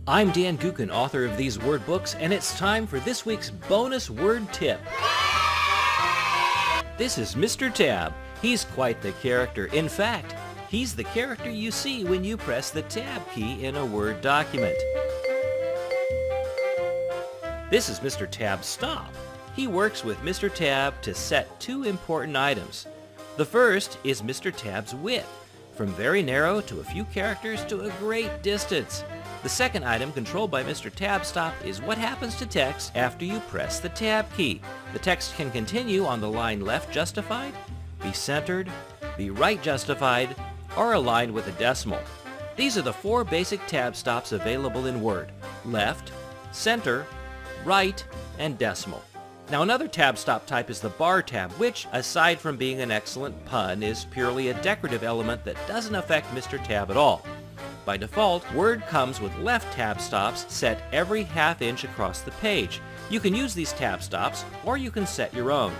I'm Dan Gookin, author of these word books, and it's time for this week's bonus word tip. This is Mr. Tab. He's quite the character. In fact, he's the character you see when you press the Tab key in a Word document. This is Mr. Tab's stop. He works with Mr. Tab to set two important items. The first is Mr. Tab's width, from very narrow to a few characters to a great distance. The second item controlled by Mr. Tab Stop is what happens to text after you press the Tab key. The text can continue on the line left justified, be centered, be right justified, or aligned with a decimal. These are the four basic tab stops available in Word: left, center, right, and decimal. Now another tab stop type is the bar tab, which, aside from being an excellent pun, is purely a decorative element that doesn't affect Mr. Tab at all. By default, Word comes with left tab stops set every half inch across the page. You can use these tab stops, or you can set your own.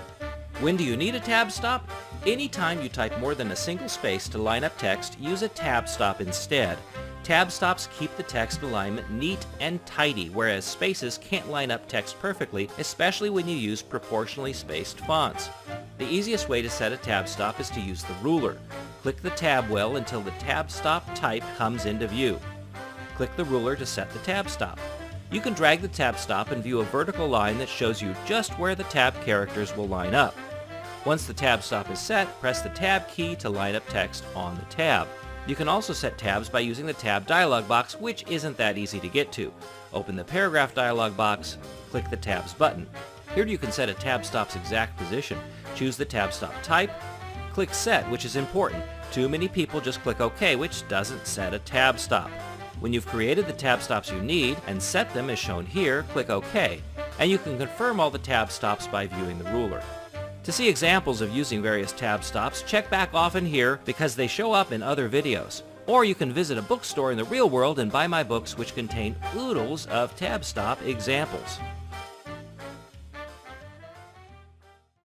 When do you need a tab stop? Anytime you type more than a single space to line up text, use a tab stop instead. Tab stops keep the text alignment neat and tidy, whereas spaces can't line up text perfectly, especially when you use proportionally spaced fonts. The easiest way to set a tab stop is to use the ruler. Click the tab well until the tab stop type comes into view. Click the ruler to set the tab stop. You can drag the tab stop and view a vertical line that shows you just where the tab characters will line up. Once the tab stop is set, press the tab key to line up text on the tab. You can also set tabs by using the tab dialog box, which isn't that easy to get to. Open the paragraph dialog box, click the tabs button. Here you can set a tab stop's exact position. Choose the tab stop type, click set, which is important. Too many people just click OK, which doesn't set a tab stop. When you've created the tab stops you need and set them as shown here, click OK, and you can confirm all the tab stops by viewing the ruler. To see examples of using various tab stops, check back often here because they show up in other videos. Or you can visit a bookstore in the real world and buy my books, which contain oodles of tab stop examples.